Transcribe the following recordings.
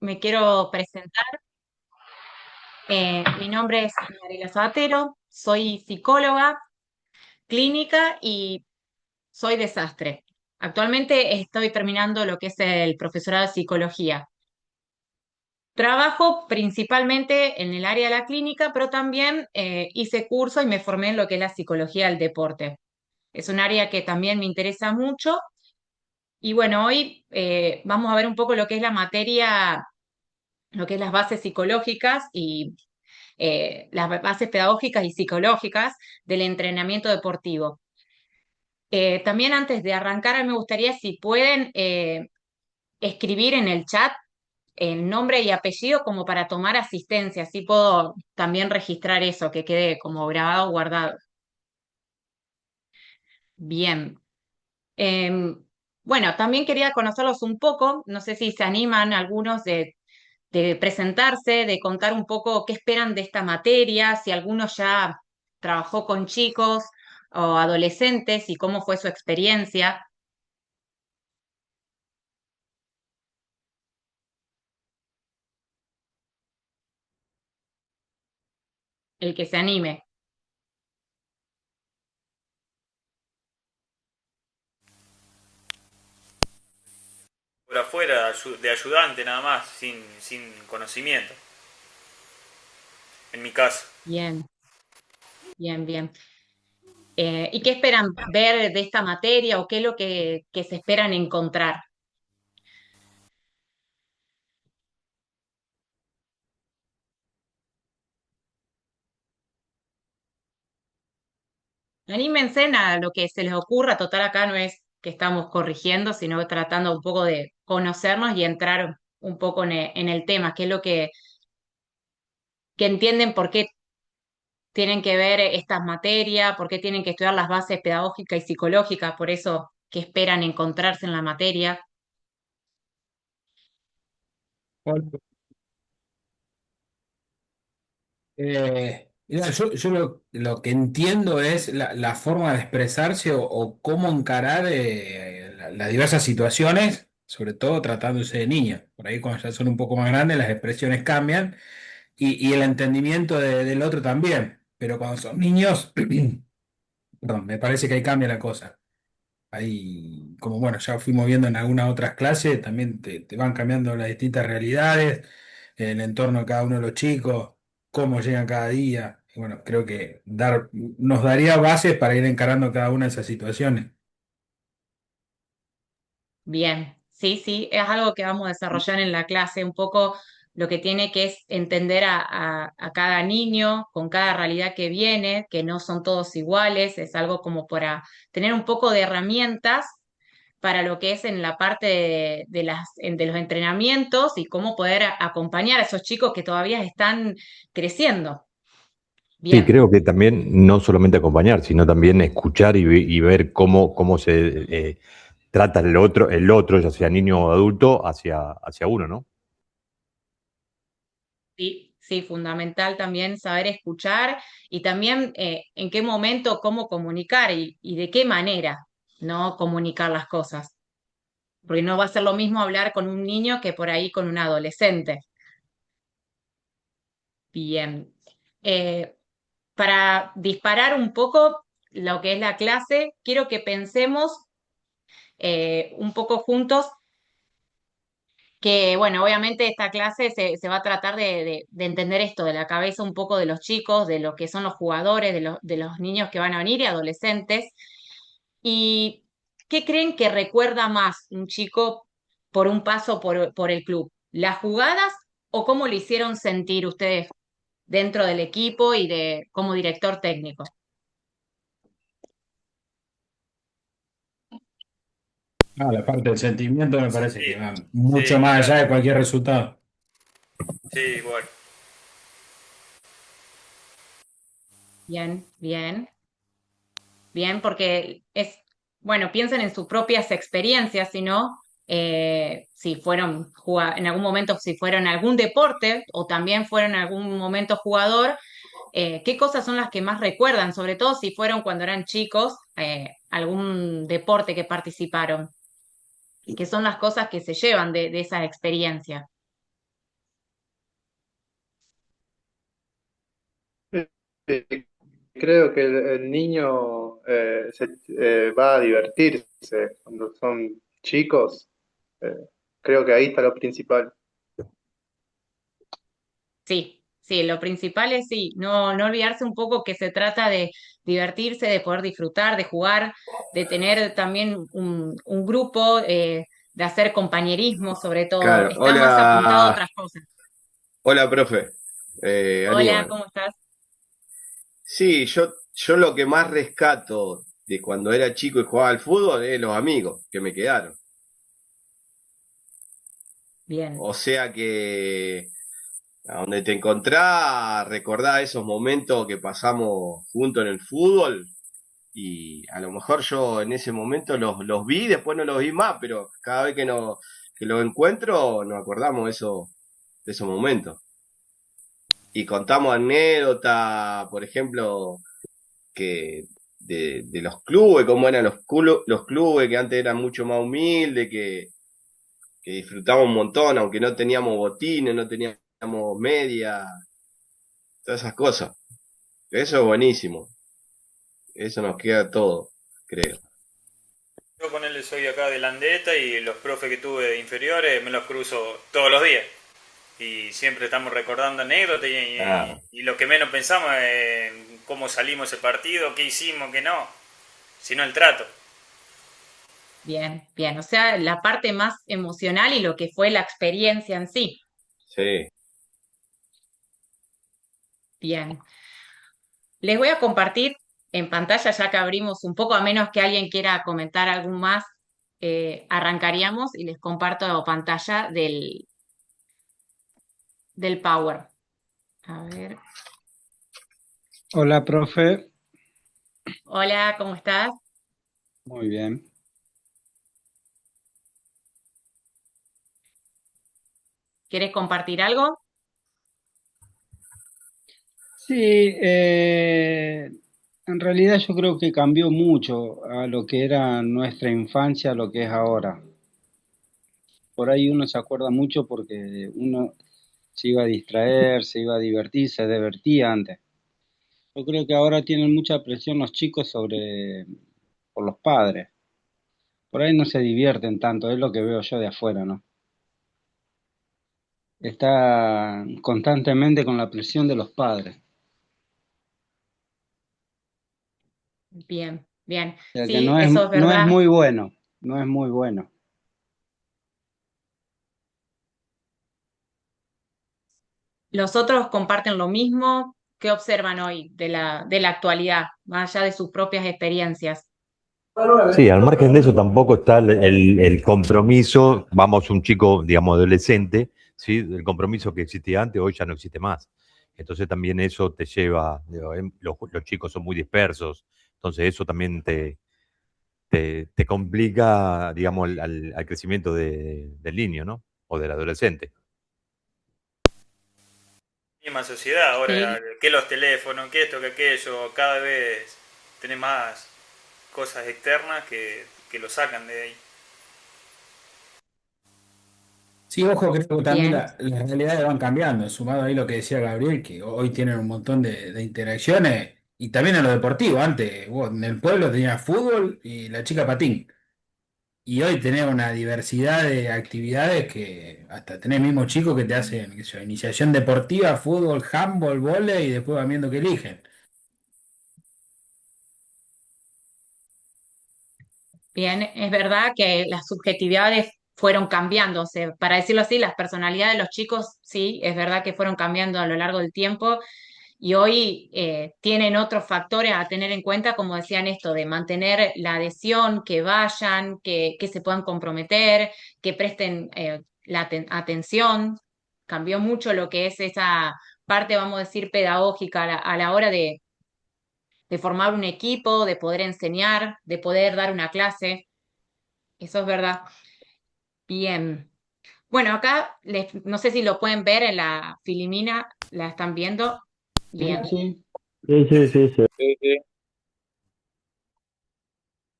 me quiero presentar. Mi nombre es Mariela Sabatero, soy psicóloga clínica y soy desastre. Actualmente estoy terminando lo que es el profesorado de psicología. Trabajo principalmente en el área de la clínica, pero también hice curso y me formé en lo que es la psicología del deporte. Es un área que también me interesa mucho. Y bueno, hoy vamos a ver un poco lo que es la materia, lo que es las bases psicológicas y las bases pedagógicas y psicológicas del entrenamiento deportivo. También antes de arrancar, me gustaría si pueden escribir en el chat el nombre y apellido como para tomar asistencia, así puedo también registrar eso, que quede como grabado, guardado. Bien. Bueno, también quería conocerlos un poco, no sé si se animan algunos de presentarse, de contar un poco qué esperan de esta materia, si alguno ya trabajó con chicos o adolescentes y cómo fue su experiencia, el que se anime. Por afuera de ayudante nada más, sin conocimiento, en mi caso. Bien, bien, bien. ¿Y qué esperan ver de esta materia o qué es lo que se esperan encontrar? Anímense a lo que se les ocurra, total acá no es que estamos corrigiendo, sino tratando un poco de conocernos y entrar un poco en el tema, qué es lo que entienden por qué tienen que ver estas materias, por qué tienen que estudiar las bases pedagógicas y psicológicas, por eso que esperan encontrarse en la materia. Hola. Mira, yo lo que entiendo es la forma de expresarse o cómo encarar las diversas situaciones, sobre todo tratándose de niños. Por ahí cuando ya son un poco más grandes las expresiones cambian y el entendimiento del otro también. Pero cuando son niños, perdón, me parece que ahí cambia la cosa. Ahí, como bueno, ya fuimos viendo en algunas otras clases, también te van cambiando las distintas realidades, el entorno de cada uno de los chicos, cómo llegan cada día. Y bueno, creo que nos daría bases para ir encarando cada una de esas situaciones. Bien, sí, sí, es algo que vamos a desarrollar en la clase, un poco lo que tiene que es entender a cada niño con cada realidad que viene, que no son todos iguales, es algo como para tener un poco de herramientas para lo que es en la parte de los entrenamientos y cómo poder acompañar a esos chicos que todavía están creciendo. Sí, Bien, creo que también no solamente acompañar, sino también escuchar y ver cómo se trata el otro, ya sea niño o adulto, hacia uno, ¿no? sí, sí, fundamental también saber escuchar y también en qué momento, cómo comunicar y de qué manera, ¿no? Comunicar las cosas. Porque no va a ser lo mismo hablar con un niño que por ahí con un adolescente. Bien. Eh, para disparar un poco lo que es la clase, quiero que pensemos un poco juntos que, bueno, obviamente esta clase se va a tratar de entender esto de la cabeza un poco de los chicos, de lo que son los jugadores, de los niños que van a venir y adolescentes. ¿Y qué creen que recuerda más un chico por un paso por el club? ¿Las jugadas o cómo lo hicieron sentir ustedes dentro del equipo y de como director técnico? No, la parte del sentimiento me parece que Sí, va sí, mucho más allá claro. de cualquier resultado. Sí, igual. Bien, bien. Bien, porque es, bueno, piensen en sus propias experiencias, si no, si fueron en algún momento, si fueron algún deporte o también fueron en algún momento jugador, ¿qué cosas son las que más recuerdan? Sobre todo si fueron cuando eran chicos, algún deporte que participaron y qué son las cosas que se llevan de esa experiencia. Creo que el niño va a divertirse cuando son chicos. eh, Creo que ahí está lo principal. Sí, sí, lo principal es sí, no olvidarse un poco que se trata de divertirse, de poder disfrutar, de jugar, de tener también un grupo, de hacer compañerismo sobre todo. Claro, Está más apuntado a hola, otras cosas. hola, profe. Hola, Aníbal. ¿cómo estás? Sí, yo lo que más rescato de cuando era chico y jugaba al fútbol es los amigos que me quedaron. Bien, O sea que a donde te encontrás, recordás esos momentos que pasamos juntos en el fútbol y a lo mejor yo en ese momento los vi, después no los vi más, pero cada vez que los encuentro nos acordamos de esos momentos. Y contamos anécdotas, por ejemplo, que de los clubes, cómo eran los clubes que antes eran mucho más humildes, que disfrutábamos un montón, aunque no teníamos botines, no teníamos media, todas esas cosas. Eso es buenísimo, eso nos queda todo, creo. Yo con él soy acá de Landeta y los profes que tuve de inferiores me los cruzo todos los días. Y siempre estamos recordando anécdotas Ah, y lo que menos pensamos es en cómo salimos ese partido, qué hicimos, qué no, sino el trato. bien, bien. O sea, la parte más emocional y lo que fue la experiencia en sí. sí. Bien. Les voy a compartir en pantalla, ya que abrimos un poco, a menos que alguien quiera comentar algún más, arrancaríamos y les comparto pantalla del Power. A ver. Hola, profe. Hola, ¿cómo estás? Muy bien. ¿Quieres compartir algo? Sí, en realidad yo creo que cambió mucho a lo que era nuestra infancia, a lo que es ahora. Por ahí uno se acuerda mucho porque uno se iba a distraer, se iba a divertir, se divertía antes. Yo creo que ahora tienen mucha presión los chicos por los padres. Por ahí no se divierten tanto, es lo que veo yo de afuera, ¿no? Está constantemente con la presión de los padres. Bien, bien. O sea que Sí, eso es no es verdad. muy bueno, no es muy bueno. ¿Los otros comparten lo mismo? ¿Qué observan hoy de la actualidad, más allá de sus propias experiencias? Sí, al margen de eso tampoco está el compromiso, vamos, un chico, digamos, adolescente, ¿sí? El compromiso que existía antes, hoy ya no existe más. Entonces también eso te lleva, digo, los chicos son muy dispersos, entonces eso también te complica, digamos, al crecimiento del niño, ¿no? O del adolescente. Misma sociedad, ahora Sí, que los teléfonos, que esto, que aquello, cada vez tenés más cosas externas que lo sacan de ahí. Sí, ojo, creo que también bien, las realidades van cambiando, sumado ahí lo que decía Gabriel, que hoy tienen un montón de interacciones, y también en lo deportivo. Antes, vos, en el pueblo tenías fútbol y la chica patín, y hoy tenés una diversidad de actividades que hasta tenés mismos chicos que te hacen, qué sé yo, iniciación deportiva, fútbol, handball, vóley, y después van viendo qué eligen. bien. Es verdad que las subjetividades fueron cambiando, o sea, para decirlo así, las personalidades de los chicos, sí, es verdad que fueron cambiando a lo largo del tiempo y hoy tienen otros factores a tener en cuenta, como decían esto, de mantener la adhesión, que vayan, que se puedan comprometer, que presten atención. Cambió mucho lo que es esa parte, vamos a decir, pedagógica a la hora de formar un equipo, de poder enseñar, de poder dar una clase. Eso es verdad. Bien. Bueno, acá no sé si lo pueden ver en la Filimina, ¿la están viendo? Sí, Bien. sí. Sí, sí, sí, sí. Sí, sí.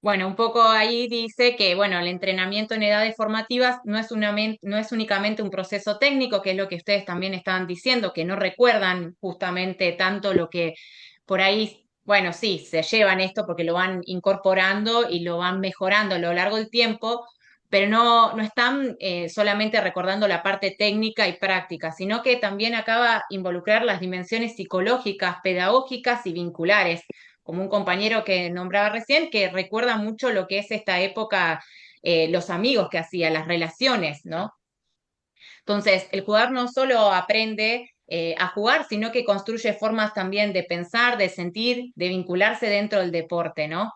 Bueno, un poco ahí dice que, bueno, el entrenamiento en edades formativas no es únicamente un proceso técnico, que es lo que ustedes también estaban diciendo, que no recuerdan justamente tanto lo que por ahí, bueno, sí, se llevan esto porque lo van incorporando y lo van mejorando a lo largo del tiempo, pero no están solamente recordando la parte técnica y práctica, sino que también acaba involucrar las dimensiones psicológicas, pedagógicas y vinculares, como un compañero que nombraba recién, que recuerda mucho lo que es esta época, los amigos que hacía, las relaciones, ¿no? Entonces, el jugador no solo aprende a jugar, sino que construye formas también de pensar, de sentir, de vincularse dentro del deporte, ¿no?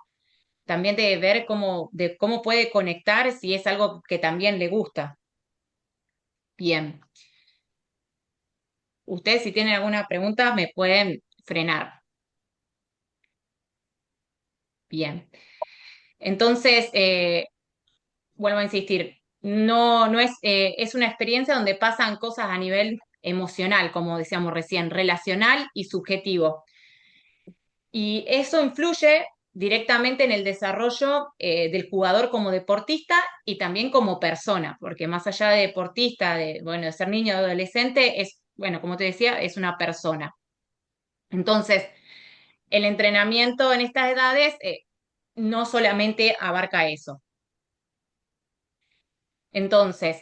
También de cómo puede conectar si es algo que también le gusta. Bien. Ustedes, si tienen alguna pregunta, me pueden frenar. Bien. Entonces, vuelvo a insistir, no es, es una experiencia donde pasan cosas a nivel emocional, como decíamos recién, relacional y subjetivo. Y eso influye directamente en el desarrollo del jugador como deportista y también como persona, porque más allá de deportista, bueno, de ser niño o adolescente, es, bueno, como te decía, es una persona. Entonces, el entrenamiento en estas edades no solamente abarca eso. Entonces,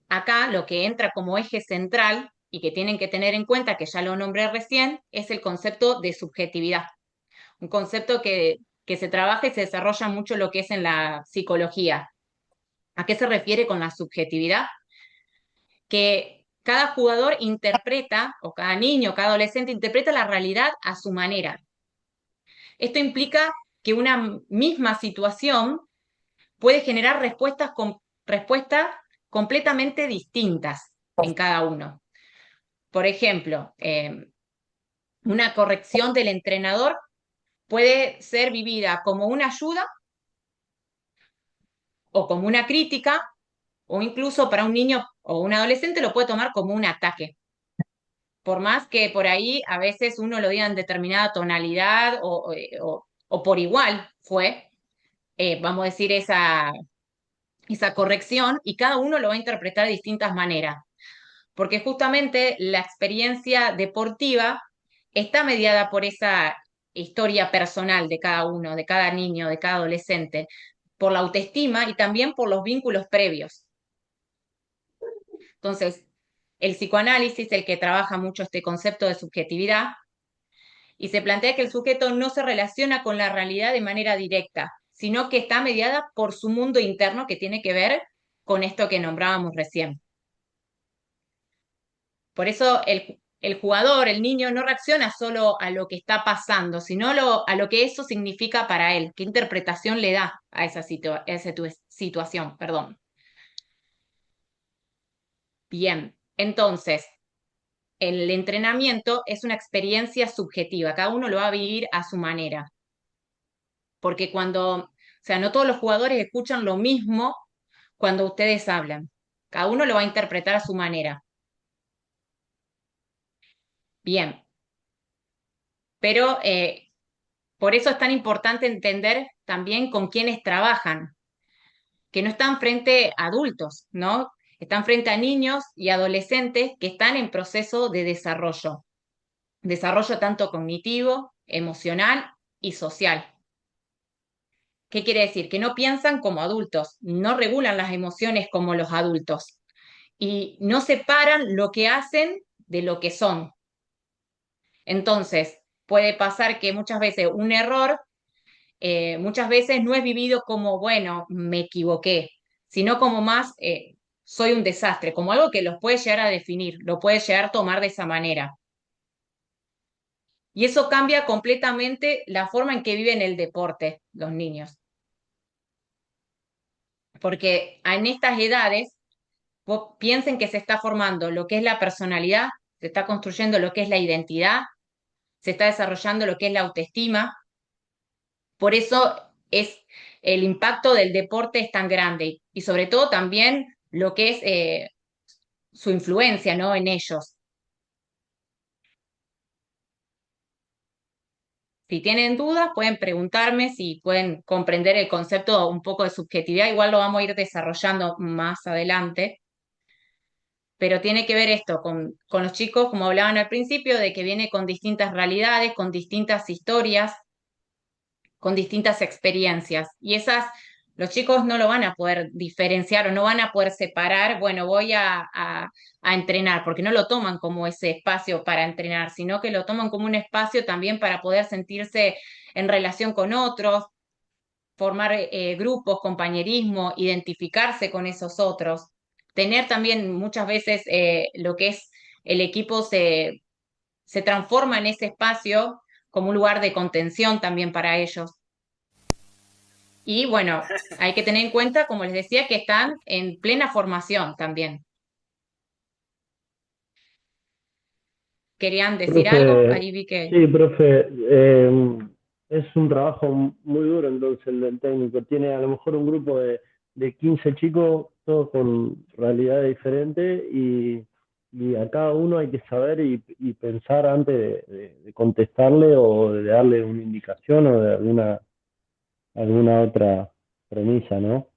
acá lo que entra como eje central y que tienen que tener en cuenta, que ya lo nombré recién, es el concepto de subjetividad. Un concepto que se trabaja y se desarrolla mucho lo que es en la psicología. ¿A qué se refiere con la subjetividad? Que cada jugador interpreta, o cada niño, cada adolescente interpreta la realidad a su manera. Esto implica que una misma situación puede generar respuestas completamente distintas en cada uno. Por ejemplo, una corrección del entrenador puede ser vivida como una ayuda o como una crítica, o incluso para un niño o un adolescente lo puede tomar como un ataque. Por más que por ahí a veces uno lo diga en determinada tonalidad o por igual fue, vamos a decir, esa corrección, y cada uno lo va a interpretar de distintas maneras, porque justamente la experiencia deportiva está mediada por esa historia personal de cada uno, de cada niño, de cada adolescente, por la autoestima y también por los vínculos previos. Entonces, el psicoanálisis, el que trabaja mucho este concepto de subjetividad, y se plantea que el sujeto no se relaciona con la realidad de manera directa, sino que está mediada por su mundo interno que tiene que ver con esto que nombrábamos recién. Por eso el jugador, el niño, no reacciona solo a lo que está pasando, sino a lo que eso significa para él, qué interpretación le da a esa situación. Perdón. Bien, entonces, el entrenamiento es una experiencia subjetiva, cada uno lo va a vivir a su manera, porque o sea, no todos los jugadores escuchan lo mismo cuando ustedes hablan, cada uno lo va a interpretar a su manera. Bien, pero por eso es tan importante entender también con quiénes trabajan, que no están frente a adultos, ¿no? Están frente a niños y adolescentes que están en proceso de desarrollo tanto cognitivo, emocional y social. ¿Qué quiere decir? Que no piensan como adultos, no regulan las emociones como los adultos y no separan lo que hacen de lo que son. Entonces, puede pasar que muchas veces un error, muchas veces no es vivido como, bueno, me equivoqué, sino como más, soy un desastre, como algo que los puede llegar a definir, lo puede llegar a tomar de esa manera. Y eso cambia completamente la forma en que viven el deporte los niños. Porque en estas edades, piensen que se está formando lo que es la personalidad, se está construyendo lo que es la identidad, se está desarrollando lo que es la autoestima. Por eso es el impacto del deporte es tan grande y sobre todo también lo que es su influencia, ¿no? En ellos. Si tienen dudas, pueden preguntarme si pueden comprender el concepto un poco de subjetividad. Igual lo vamos a ir desarrollando más adelante, pero tiene que ver esto con los chicos, como hablaban al principio, de que viene con distintas realidades, con distintas historias, con distintas experiencias. Y esas, los chicos no lo van a poder diferenciar o no van a poder separar, bueno, voy a entrenar, porque no lo toman como ese espacio para entrenar, sino que lo toman como un espacio también para poder sentirse en relación con otros, formar grupos, compañerismo, identificarse con esos otros, tener también muchas veces lo que es el equipo se transforma en ese espacio como un lugar de contención también para ellos. Y bueno, hay que tener en cuenta, como les decía, que están en plena formación también. ¿Querían decir algo? Profe, Ahí vi que... sí, profe, es un trabajo muy duro entonces el del técnico. Tiene a lo mejor un grupo de 15 chicos, todos con realidades diferentes y a cada uno hay que saber y pensar antes de contestarle o de darle una indicación o de alguna otra premisa, ¿no?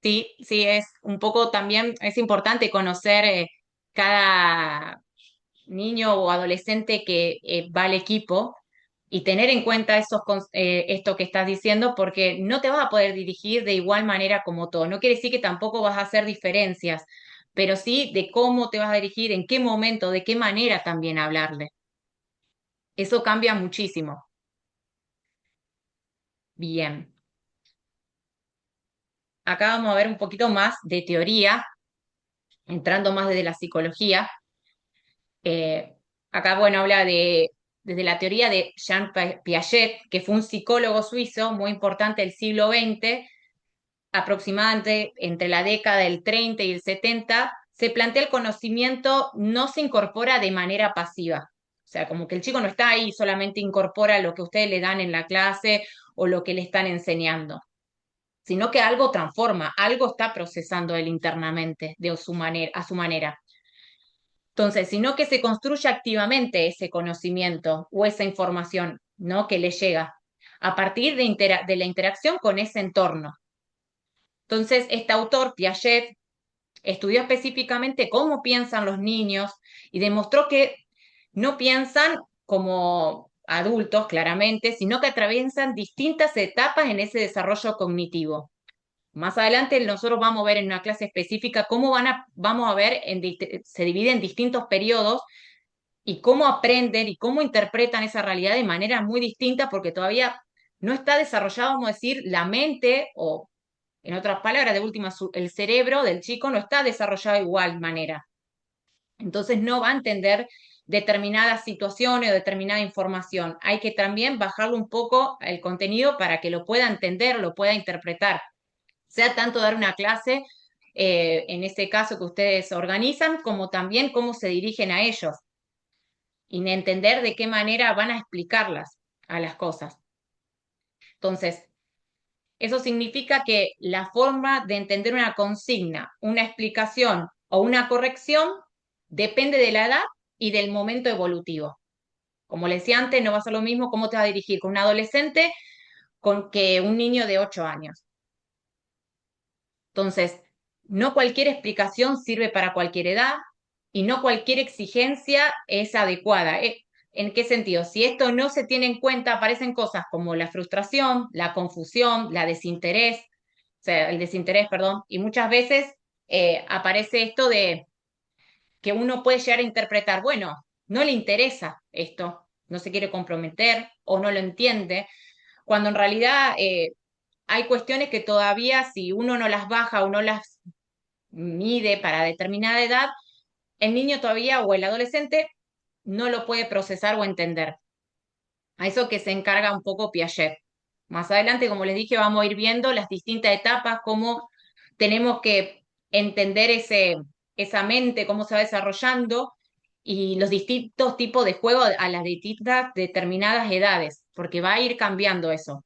Sí, sí, es un poco también, es importante conocer cada niño o adolescente que va al equipo y tener en cuenta esto que estás diciendo, porque no te vas a poder dirigir de igual manera como todo. No quiere decir que tampoco vas a hacer diferencias, pero sí de cómo te vas a dirigir, en qué momento, de qué manera también hablarle. Eso cambia muchísimo. Bien, acá vamos a ver un poquito más de teoría, entrando más desde la psicología. Eh, Acá, bueno, habla desde la teoría de Jean Piaget, que fue un psicólogo suizo muy importante del siglo XX, aproximadamente entre la década del 30 y el 70, se plantea el conocimiento no se incorpora de manera pasiva. O sea, como que el chico no está ahí, solamente incorpora lo que ustedes le dan en la clase o lo que le están enseñando, sino que algo transforma, algo está procesando él internamente de su manera, a su manera. Entonces, sino que se construye activamente ese conocimiento o esa información, ¿no? Que le llega a partir de la interacción con ese entorno. Entonces, este autor, Piaget, estudió específicamente cómo piensan los niños y demostró que no piensan como adultos, claramente, sino que atraviesan distintas etapas en ese desarrollo cognitivo. Más adelante nosotros vamos a ver en una clase específica cómo vamos a ver, se divide en distintos periodos y cómo aprenden y cómo interpretan esa realidad de manera muy distinta porque todavía no está desarrollado, vamos a decir, la mente o, en otras palabras, de última, el cerebro del chico no está desarrollado de igual manera. Entonces no va a entender determinadas situaciones o determinada información. Hay que también bajarle un poco el contenido para que lo pueda entender, lo pueda interpretar. Sea tanto dar una clase, en ese caso que ustedes organizan, como también cómo se dirigen a ellos y entender de qué manera van a explicarlas a las cosas. Entonces, eso significa que la forma de entender una consigna, una explicación o una corrección depende de la edad y del momento evolutivo. Como les decía antes, no va a ser lo mismo cómo te vas a dirigir con un adolescente con que un niño de 8 años. Entonces, no cualquier explicación sirve para cualquier edad y no cualquier exigencia es adecuada. ¿En qué sentido? Si esto no se tiene en cuenta, aparecen cosas como la frustración, la confusión, la desinterés, o sea, el desinterés, perdón, y muchas veces aparece esto de que uno puede llegar a interpretar, bueno, no le interesa esto, no se quiere comprometer o no lo entiende, cuando en realidad hay cuestiones que todavía si uno no las baja o no las mide para determinada edad, el niño todavía o el adolescente no lo puede procesar o entender. A eso que se encarga un poco Piaget. Más adelante, como les dije, vamos a ir viendo las distintas etapas, cómo tenemos que entender esa mente, cómo se va desarrollando y los distintos tipos de juego a las distintas determinadas edades, porque va a ir cambiando eso.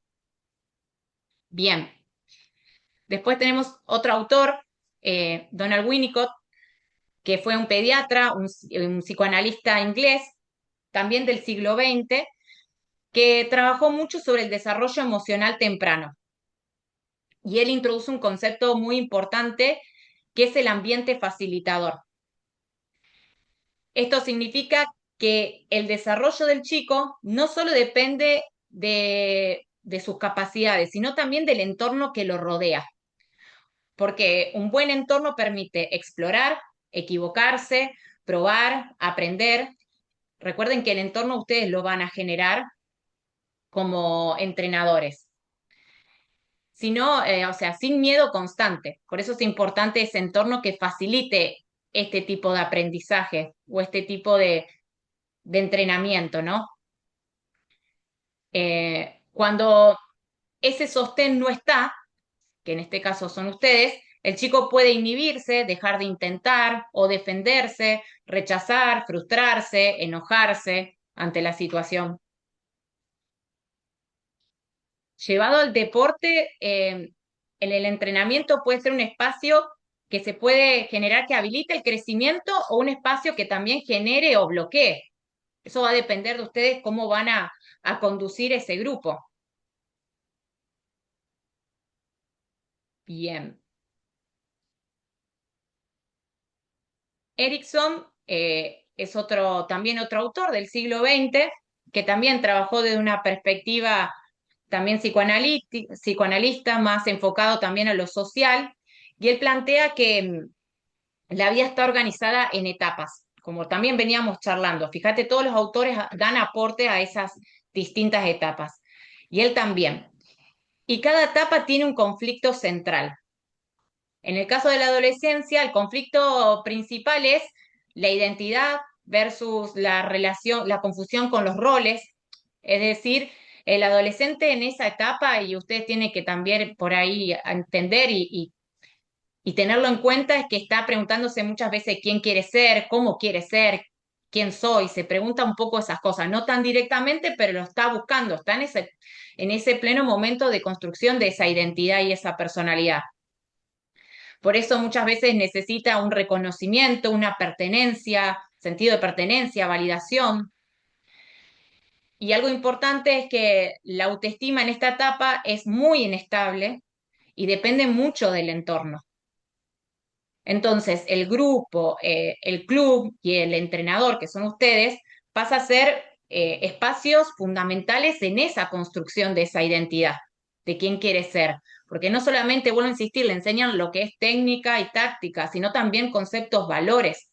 Bien, después tenemos otro autor, Donald Winnicott, que fue un pediatra, un psicoanalista inglés, también del siglo XX, que trabajó mucho sobre el desarrollo emocional temprano. Y él introduce un concepto muy importante que es el ambiente facilitador. Esto significa que el desarrollo del chico no solo depende de sus capacidades, sino también del entorno que lo rodea. Porque un buen entorno permite explorar, equivocarse, probar, aprender. Recuerden que el entorno ustedes lo van a generar como entrenadores, sino, o sea, sin miedo constante. Por eso es importante ese entorno que facilite este tipo de aprendizaje o este tipo de entrenamiento, ¿no? Cuando ese sostén no está, que en este caso son ustedes, el chico puede inhibirse, dejar de intentar o defenderse, rechazar, frustrarse, enojarse ante la situación. Llevado al deporte, en el entrenamiento puede ser un espacio que se puede generar que habilite el crecimiento o un espacio que también genere o bloquee. Eso va a depender de ustedes cómo van a conducir ese grupo. Bien. Erickson es también otro autor del siglo XX que también trabajó desde una perspectiva también psicoanalista, más enfocado también a lo social, y él plantea que la vida está organizada en etapas, como también veníamos charlando. Fíjate, todos los autores dan aporte a esas distintas etapas, y él también. Y cada etapa tiene un conflicto central. En el caso de la adolescencia, el conflicto principal es la identidad versus la relación, la confusión con los roles. Es decir, el adolescente en esa etapa, y ustedes tienen que también por ahí entender y tenerlo en cuenta, es que está preguntándose muchas veces quién quiere ser, quién soy. Se pregunta un poco esas cosas, no tan directamente, pero lo está buscando, está en ese pleno momento de construcción de esa identidad y esa personalidad. Por eso muchas veces necesita un reconocimiento, una pertenencia, sentido de pertenencia, validación. Y algo importante es que la autoestima en esta etapa es muy inestable y depende mucho del entorno. Entonces, el grupo, el club y el entrenador, que son ustedes, pasa a ser espacios fundamentales en esa construcción de esa identidad, de quién quiere ser. Porque no solamente, vuelvo a insistir, le enseñan lo que es técnica y táctica, sino también conceptos, valores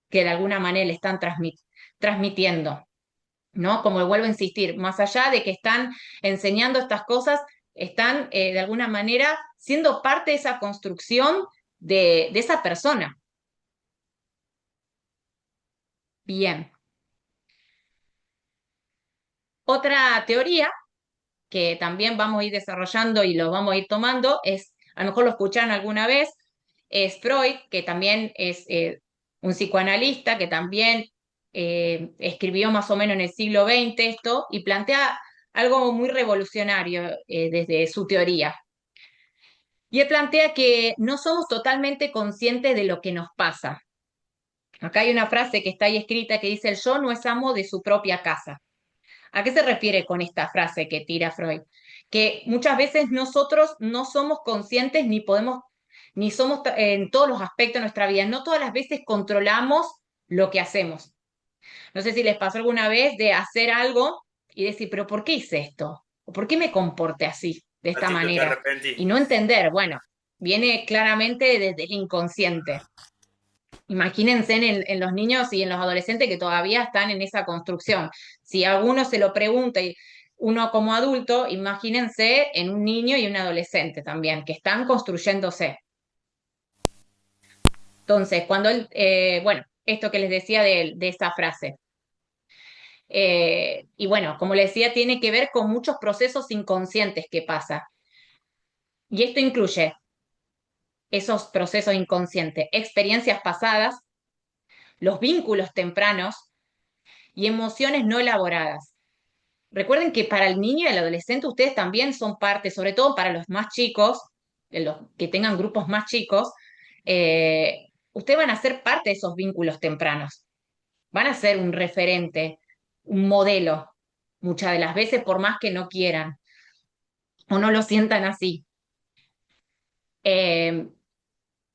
que de alguna manera le están transmitiendo, ¿no? Como vuelvo a insistir, más allá de que están enseñando estas cosas, están de alguna manera siendo parte de esa construcción de esa persona. Bien. Otra teoría que también vamos a ir desarrollando y lo vamos a ir tomando es, a lo mejor lo escucharon alguna vez, es Freud, que también es un psicoanalista, que también escribió más o menos en el siglo XX esto y plantea algo muy revolucionario desde su teoría. Y él plantea que no somos totalmente conscientes de lo que nos pasa. Acá hay una frase que está ahí escrita que dice: el yo no es amo de su propia casa. ¿A qué se refiere con esta frase que tira Freud? Que muchas veces nosotros no somos conscientes ni podemos, ni somos en todos los aspectos de nuestra vida, no todas las veces controlamos lo que hacemos. No sé si les pasó alguna vez de hacer algo y decir, pero ¿por qué hice esto? ¿O por qué me comporté así, de esta Ratito te manera? arrepentí. Y no entender, bueno, viene claramente desde el inconsciente. Imagínense en los niños y en los adolescentes que todavía están en esa construcción. Si a uno se lo pregunta, y uno como adulto, imagínense en un niño y un adolescente también, que están construyéndose. Entonces, cuando él, bueno, esto que les decía de esa frase. Y bueno, como les decía, tiene que ver con muchos procesos inconscientes que pasa. Y esto incluye esos procesos inconscientes, experiencias pasadas, los vínculos tempranos y emociones no elaboradas. Recuerden que para el niño y el adolescente ustedes también son parte, sobre todo para los más chicos, los que tengan grupos más chicos, ustedes van a ser parte de esos vínculos tempranos. van a ser un referente, un modelo, muchas de las veces por más que no quieran o no lo sientan así. Eh,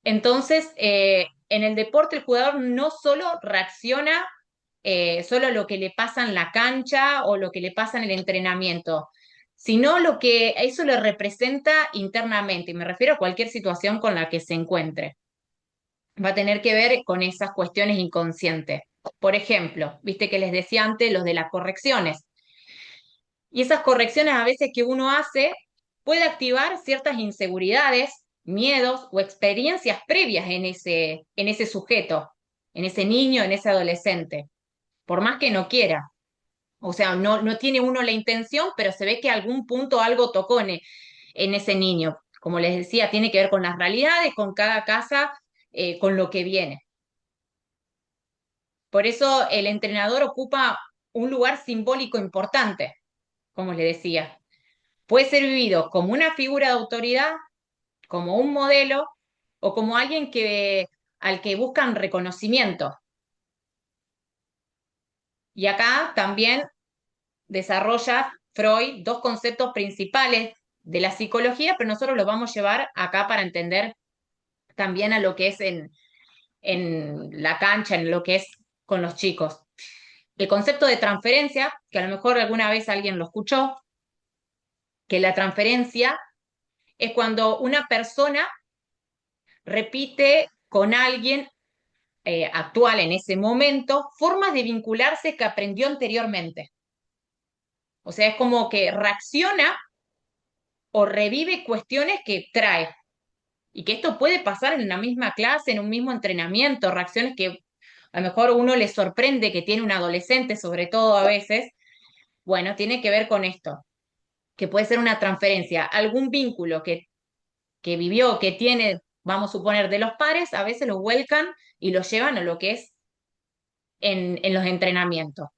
entonces, en el deporte el jugador no solo reacciona solo a lo que le pasa en la cancha o lo que le pasa en el entrenamiento, sino lo que eso le representa internamente, y me refiero a cualquier situación con la que se encuentre. Va a tener que ver con esas cuestiones inconscientes. Por ejemplo, viste que les decía antes los de las correcciones. Y esas correcciones a veces que uno hace puede activar ciertas inseguridades, miedos o experiencias previas en ese sujeto, en ese niño, en ese adolescente, por más que no quiera. O sea, no tiene uno la intención, pero se ve que a algún punto algo tocó en ese niño. Como les decía, tiene que ver con las realidades, con cada casa, con lo que viene. Por eso el entrenador ocupa un lugar simbólico importante, como les decía. Puede ser vivido como una figura de autoridad, como un modelo o como alguien al que buscan reconocimiento. Y acá también desarrolla Freud dos conceptos principales de la psicología, pero nosotros los vamos a llevar acá para entender también a lo que es en la cancha, en lo que es con los chicos. El concepto de transferencia, que a lo mejor alguna vez alguien lo escuchó, que la transferencia es cuando una persona repite con alguien actual en ese momento formas de vincularse que aprendió anteriormente. O sea, es como que reacciona o revive cuestiones que trae. Y que esto puede pasar en la misma clase, en un mismo entrenamiento, reacciones que a lo mejor uno le sorprende que tiene un adolescente, sobre todo a veces. Bueno, tiene que ver con esto, que puede ser una transferencia, algún vínculo que vivió, que tiene, vamos a suponer, de los pares, a veces lo vuelcan y lo llevan a lo que es en los entrenamientos.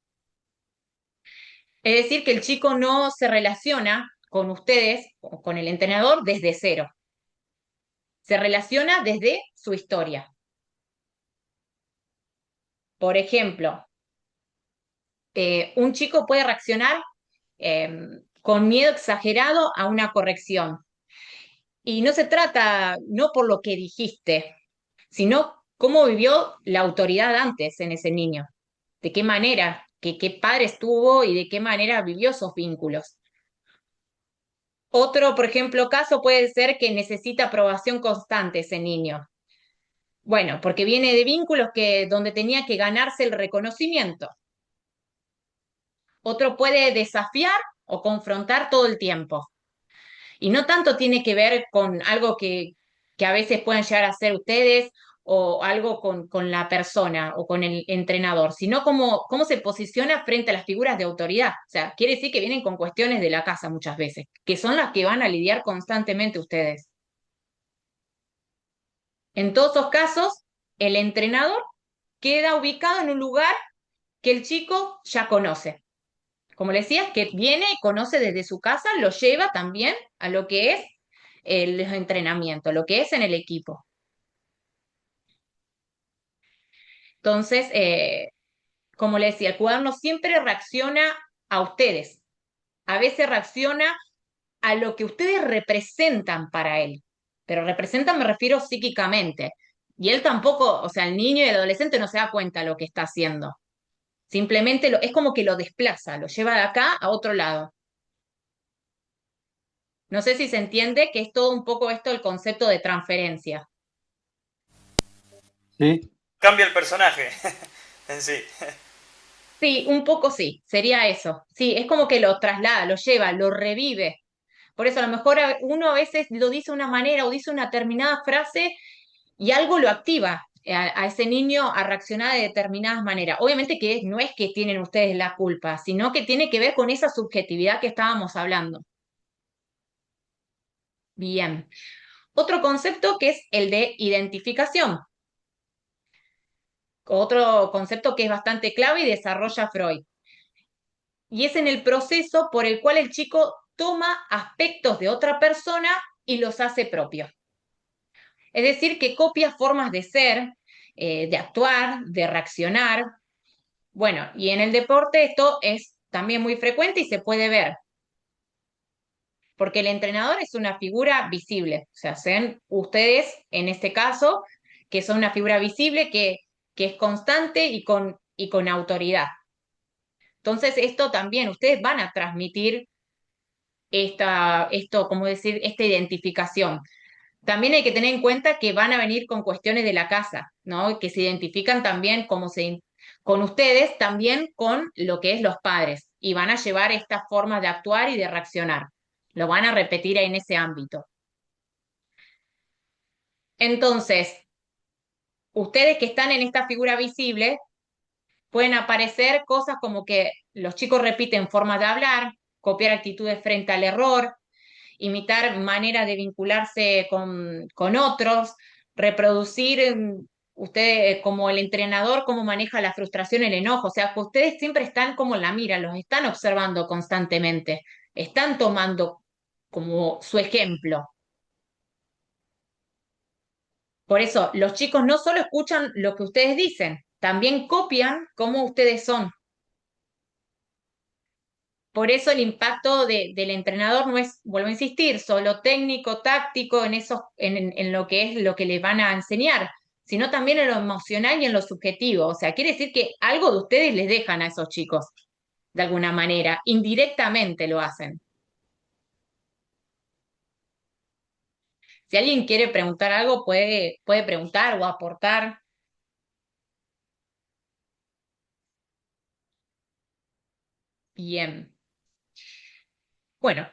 Es decir, que el chico no se relaciona con ustedes, o con el entrenador, desde cero. Se relaciona desde su historia. Por ejemplo, un chico puede reaccionar con miedo exagerado a una corrección. Y no se trata, no por lo que dijiste, sino cómo vivió la autoridad antes en ese niño, de qué manera, qué padres tuvo y de qué manera vivió esos vínculos. Otro, por ejemplo, caso puede ser que necesita aprobación constante ese niño. Bueno, porque viene de vínculos donde tenía que ganarse el reconocimiento. Otro puede desafiar o confrontar todo el tiempo. Y no tanto tiene que ver con algo que a veces puedan llegar a hacer ustedes o algo con la persona o con el entrenador, sino cómo se posiciona frente a las figuras de autoridad. O sea, quiere decir que vienen con cuestiones de la casa muchas veces, que son las que van a lidiar constantemente ustedes. En todos esos casos, el entrenador queda ubicado en un lugar que el chico ya conoce. Como le decía, que viene y conoce desde su casa, lo lleva también a lo que es el entrenamiento, lo que es en el equipo. Entonces, como le decía, el jugador no siempre reacciona a ustedes, a veces reacciona a lo que ustedes representan para él, pero representan me refiero psíquicamente. Y él tampoco, o sea, el niño y el adolescente no se da cuenta de lo que está haciendo. Simplemente es como que lo desplaza, lo lleva de acá a otro lado. No sé si se entiende que es todo un poco esto el concepto de transferencia. Sí, Cambia el personaje en sí. Sí, un poco sí, sería eso. Sí, es como que lo traslada, lo lleva, lo revive. Por eso a lo mejor uno a veces lo dice de una manera o dice una determinada frase y algo lo activa a ese niño a reaccionar de determinadas maneras. Obviamente que no es que tienen ustedes la culpa, sino que tiene que ver con esa subjetividad que estábamos hablando. Bien. Otro concepto que es el de identificación. Otro concepto que es bastante clave y desarrolla Freud. Y es en el proceso por el cual el chico toma aspectos de otra persona y los hace propios. Es decir, que copia formas de ser, de actuar, de reaccionar, Bueno, y en el deporte esto es también muy frecuente y se puede ver, porque el entrenador es una figura visible, o sea, sean ustedes en este caso, que son una figura visible que es constante y con autoridad. Entonces, esto también, ustedes van a transmitir como decir, esta identificación. También hay que tener en cuenta que van a venir con cuestiones de la casa, ¿no? Que se identifican también con ustedes, también con lo que es los padres, y van a llevar estas formas de actuar y de reaccionar. Lo van a repetir en ese ámbito. Entonces, ustedes que están en esta figura visible, pueden aparecer cosas como que los chicos repiten formas de hablar, copiar actitudes frente al error, imitar maneras de vincularse con otros, reproducir usted como el entrenador, cómo maneja la frustración, el enojo. O sea, que ustedes siempre están como en la mira, los están observando constantemente, están tomando como su ejemplo. Por eso, los chicos no solo escuchan lo que ustedes dicen, también copian cómo ustedes son. Por eso el impacto del entrenador no es, vuelvo a insistir, solo técnico, táctico, en lo que es lo que les van a enseñar, sino también en lo emocional y en lo subjetivo. O sea, quiere decir que algo de ustedes les dejan a esos chicos, de alguna manera, indirectamente lo hacen. Si alguien quiere preguntar algo, puede preguntar o aportar. Bien. Bueno,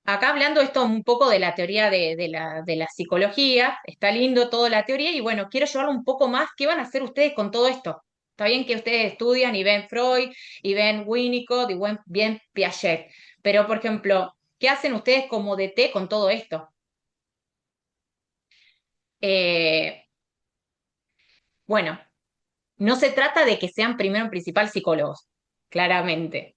acá hablando esto un poco de la teoría de la psicología, está lindo toda la teoría y bueno, quiero llevarlo un poco más. ¿Qué van a hacer ustedes con todo esto? Está bien que ustedes estudian y ven Freud y ven Winnicott y bien Piaget, pero por ejemplo, ¿qué hacen ustedes como DT con todo esto? Eh, bueno, no se trata de que sean primero en principal psicólogos, claramente,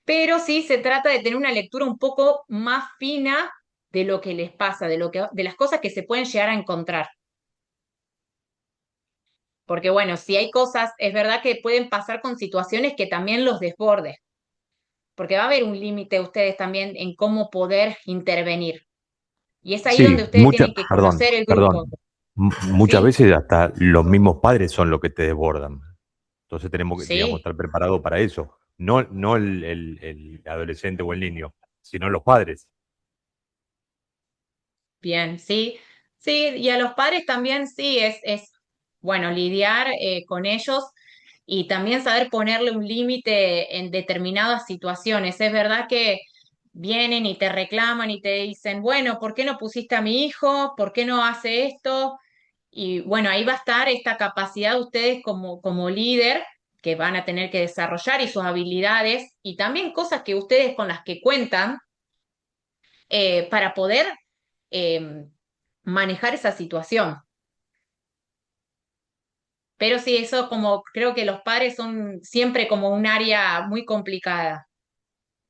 pero sí se trata de tener una lectura un poco más fina de lo que les pasa, de las cosas que se pueden llegar a encontrar. Porque bueno, si hay cosas, es verdad que pueden pasar con situaciones que también los desborden, porque va a haber un límite ustedes también en cómo poder intervenir. Y es ahí donde Sí, ustedes tienen que conocer el grupo, muchas ¿sí? veces hasta los mismos padres son los que te desbordan. Entonces tenemos que, digamos, Sí, estar preparados para eso. No el adolescente o el niño, sino los padres. bien, sí. Sí, y a los padres también sí, bueno, lidiar con ellos y también saber ponerle un límite en determinadas situaciones. Es verdad que vienen y te reclaman y te dicen, bueno, ¿por qué no pusiste a mi hijo? ¿Por qué no hace esto? Y bueno, ahí va a estar esta capacidad de ustedes como líder que van a tener que desarrollar y sus habilidades y también cosas que ustedes con las que cuentan para poder eh, manejar esa situación. Pero sí, eso como creo que los padres son siempre como un área muy complicada.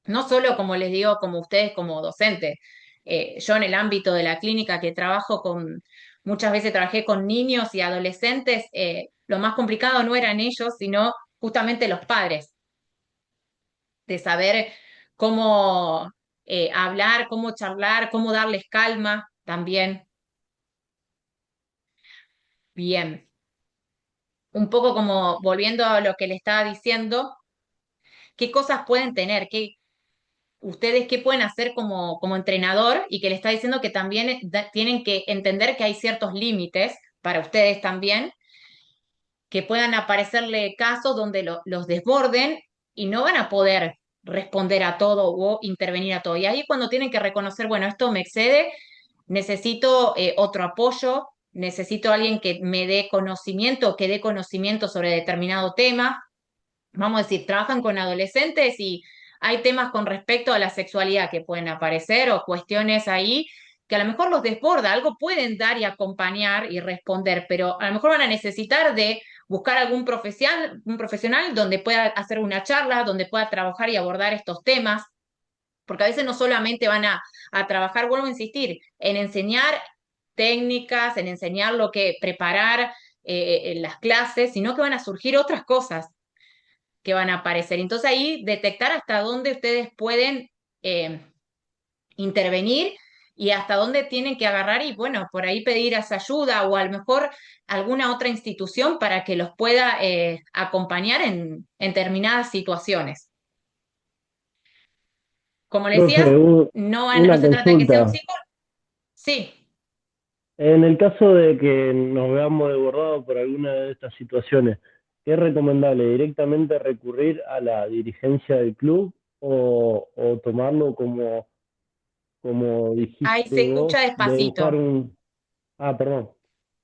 No solo, como les digo, como ustedes como docentes. Yo en el ámbito de la clínica que trabajo muchas veces trabajé con niños y adolescentes, lo más complicado no eran ellos, sino justamente los padres, de saber cómo hablar, cómo charlar, cómo darles calma también. Bien, un poco como volviendo a lo que le estaba diciendo, ¿qué cosas pueden tener? Ustedes qué pueden hacer como entrenador y que le está diciendo que también tienen que entender que hay ciertos límites para ustedes también, que puedan aparecerle casos donde los desborden y no van a poder responder a todo o intervenir a todo. Y ahí cuando tienen que reconocer, bueno, esto me excede, necesito otro apoyo, necesito alguien que me dé conocimiento, que dé conocimiento sobre determinado tema. Vamos a decir, trabajan con adolescentes y hay temas con respecto a la sexualidad que pueden aparecer o cuestiones ahí que a lo mejor los desborda, algo pueden dar y acompañar y responder, pero a lo mejor van a necesitar de buscar algún un profesional donde pueda hacer una charla, donde pueda trabajar y abordar estos temas, porque a veces no solamente van a trabajar, vuelvo a insistir, en enseñar técnicas, en enseñar lo que preparar en las clases, sino que van a surgir otras cosas que van a aparecer. Entonces ahí detectar hasta dónde ustedes pueden intervenir y hasta dónde tienen que agarrar y bueno, por ahí pedir esa ayuda o a lo mejor alguna otra institución para que los pueda acompañar en determinadas situaciones. Como le decías, Profe, no una se trata de que sea un consulta. psicólogo. Sí. En el caso de que nos veamos desbordados por alguna de estas situaciones, ¿qué es recomendable? ¿Directamente recurrir a la dirigencia del club o tomarlo como Ahí dijiste se vos, escucha de buscar despacito. un... Ah, perdón.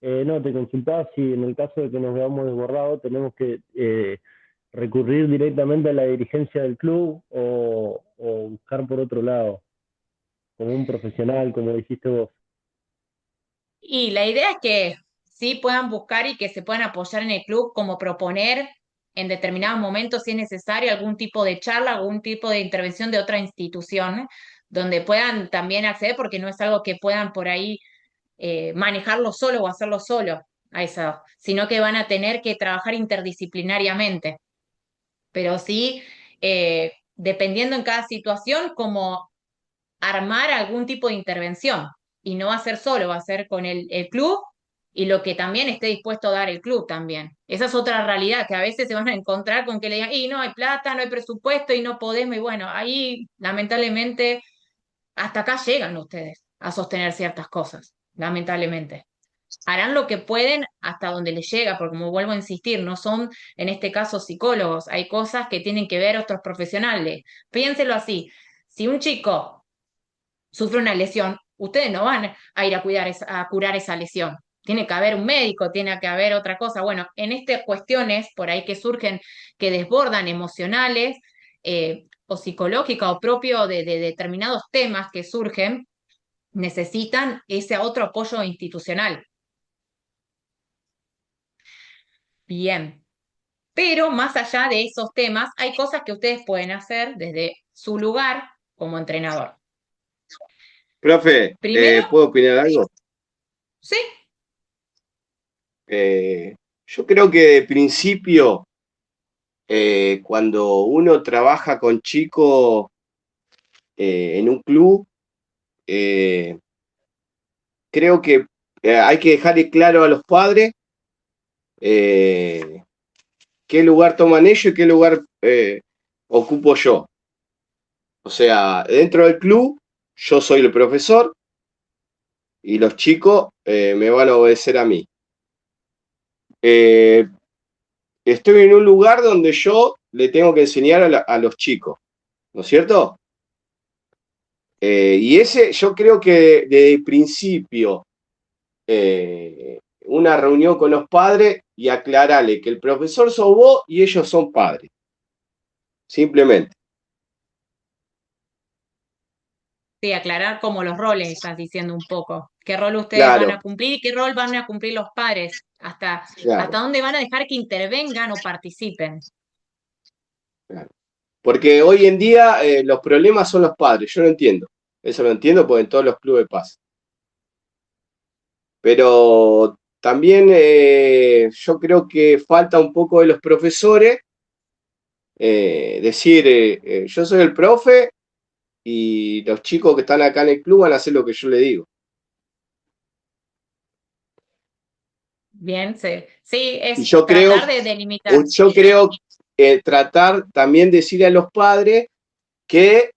No, te consultaba si en el caso de que nos veamos desbordados tenemos que recurrir directamente a la dirigencia del club o buscar por otro lado, como un profesional, como dijiste vos. Y la idea es que sí puedan buscar y que se puedan apoyar en el club, como proponer en determinados momentos, si es necesario, algún tipo de charla, algún tipo de intervención de otra institución, donde puedan también acceder, porque no es algo que puedan por ahí manejarlo solo o hacerlo solo a eso, sino que van a tener que trabajar interdisciplinariamente. Pero sí, dependiendo en cada situación, como armar algún tipo de intervención. Y no va a ser solo, va a ser con el club y lo que también esté dispuesto a dar el club también. Esa es otra realidad, que a veces se van a encontrar con que le digan, y no hay plata, no hay presupuesto y no podemos. Y bueno, ahí lamentablemente hasta acá llegan ustedes a sostener ciertas cosas, lamentablemente. Harán lo que pueden hasta donde les llega, porque como vuelvo a insistir, no son en este caso psicólogos, hay cosas que tienen que ver otros profesionales. Piénselo así, si un chico sufre una lesión, ustedes no van a ir a a curar esa lesión. Tiene que haber un médico, tiene que haber otra cosa. Bueno, en estas cuestiones por ahí que surgen, que desbordan emocionales o psicológicas o propio de determinados temas que surgen, necesitan ese otro apoyo institucional. Bien. Pero más allá de esos temas, hay cosas que ustedes pueden hacer desde su lugar como entrenador. Profe, Primero, ¿puedo opinar algo? sí, Yo creo que de principio, cuando uno trabaja con chicos en un club, eh, creo que hay que dejarle claro a los padres eh, qué lugar toman ellos y qué lugar ocupo yo. O sea, dentro del club yo soy el profesor y los chicos me van a obedecer a mí. Eh, Estoy en un lugar donde yo le tengo que enseñar a los chicos, ¿no es cierto? Y ese, yo creo que desde el principio, una reunión con los padres y aclararle que el profesor sos vos y ellos son padres. Simplemente. sí, aclarar como los roles, estás diciendo un poco. ¿Qué rol ustedes van Claro, a cumplir y qué rol van a cumplir los padres? Hasta claro, dónde van a dejar que intervengan o participen. claro. Porque hoy en día los problemas son los padres, yo lo entiendo. Eso lo entiendo porque en todos los clubes pasa. Pero también yo creo que falta un poco de los profesores decir, yo soy el profe y los chicos que están acá en el club van a hacer lo que yo le digo. Bien, sí, sí, Y es tratar de delimitar. yo creo tratar también decirle a los padres que,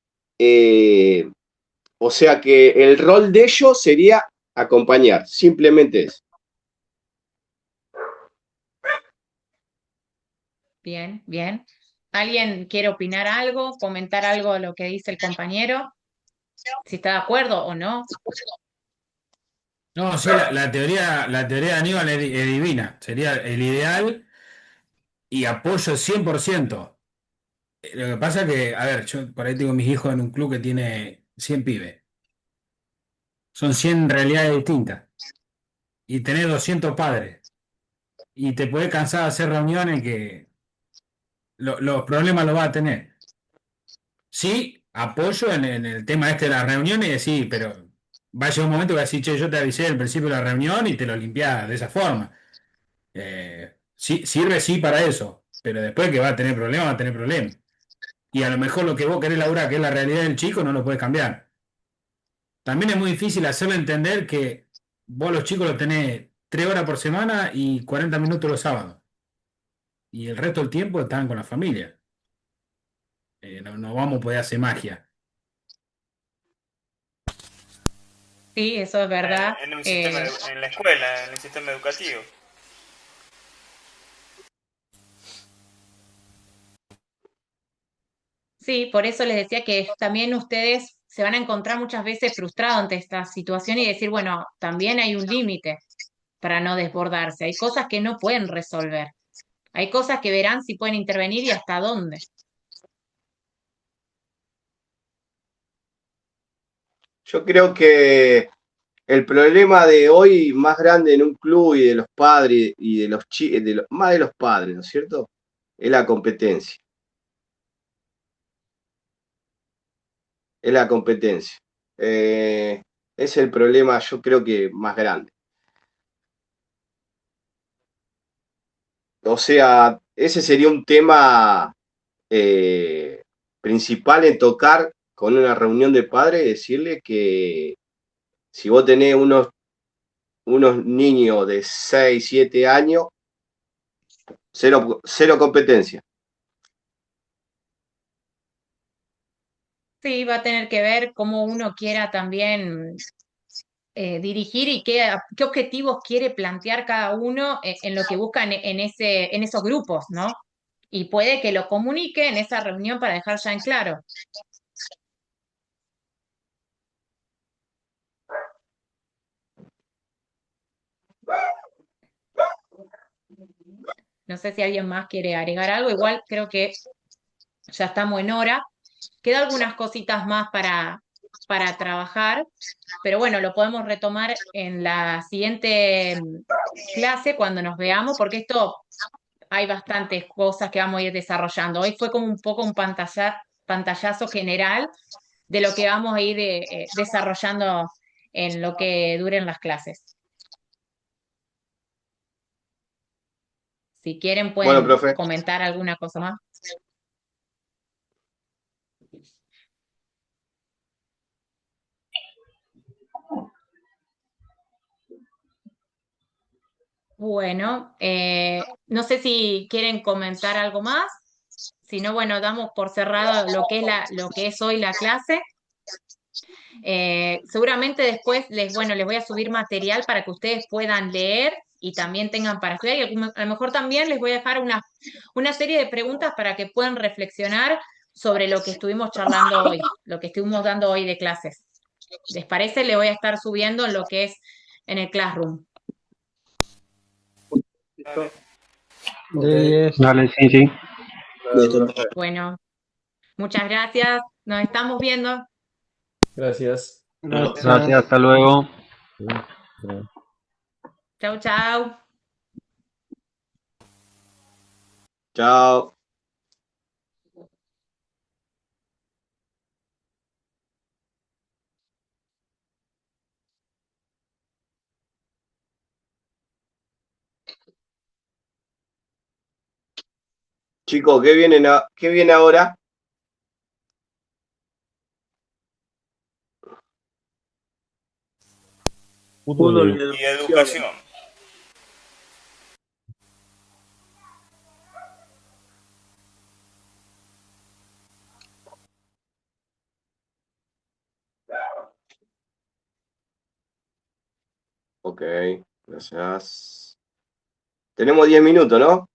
o sea, que el rol de ellos sería acompañar, simplemente eso. Bien, bien. ¿Alguien quiere opinar algo, comentar algo de lo que dice el compañero? Si está de acuerdo o no. No, sí, la teoría de Aníbal es divina. Sería el ideal y apoyo 100%. Lo que pasa es que, a ver, yo por ahí tengo mis hijos en un club que tiene 100 pibes. Son 100 realidades distintas. Y tenés 200 padres. Y te puede cansar de hacer reuniones que los problemas los vas a tener. Sí, apoyo en el tema este de las reuniones y decir, pero va a llegar un momento que vas a decir, che, yo te avisé al principio de la reunión y te lo limpiás de esa forma. Sí, sirve sí para eso. pero después que va a tener problemas, va a tener problemas. Y a lo mejor lo que vos querés laburar, que es la realidad del chico, no lo puedes cambiar. También es muy difícil hacerle entender que vos los chicos los tenés 3 horas por semana y 40 minutos los sábados. Y el resto del tiempo están con la familia. No, no vamos a poder hacer magia. Sí, eso es verdad. En un sistema, en la escuela, en el sistema educativo. Sí, por eso les decía que también ustedes se van a encontrar muchas veces frustrados ante esta situación y decir, bueno, también hay un límite para no desbordarse. Hay cosas que no pueden resolver. Hay cosas que verán si pueden intervenir y hasta dónde. Yo creo que el problema de hoy más grande en un club y de los padres y de los chicos, más de los padres, ¿no es cierto? Es la competencia. Es la competencia. Es el problema, yo creo que más grande. O sea, ese sería un tema principal en tocar con una reunión de padres, decirle que si vos tenés unos niños de 6 7 años, cero competencia. Sí, va a tener que ver cómo uno quiera también dirigir y qué objetivos quiere plantear cada uno en lo que buscan en esos grupos, ¿no? Y puede que lo comunique en esa reunión para dejar ya en claro. No sé si alguien más quiere agregar algo, igual creo que ya estamos en hora. Queda algunas cositas más para trabajar, pero bueno, lo podemos retomar en la siguiente clase cuando nos veamos, porque esto hay bastantes cosas que vamos a ir desarrollando. Hoy fue como un poco un pantallazo general de lo que vamos a ir desarrollando en lo que duren las clases. Si quieren, Bueno, pueden profe. comentar alguna cosa más. Bueno, no sé si quieren comentar algo más. Si no, bueno, damos por cerrado lo que es lo que es hoy la clase. Seguramente después bueno, les voy a subir material para que ustedes puedan leer y también tengan para estudiar. Y a lo mejor también les voy a dejar una serie de preguntas para que puedan reflexionar sobre lo que estuvimos charlando hoy, lo que estuvimos dando hoy de clases. ¿Les parece? Le voy a estar subiendo en lo que es en el Classroom. Dale. De 10. Dale, sí, sí. Listo, profe. Bueno, muchas gracias. Nos estamos viendo. Gracias. Gracias, hasta luego. Chau, chau. Chao. Chicos, ¿qué viene ahora? Fútbol y Y educación. educación. Ok, gracias. Tenemos 10 minutos, ¿no?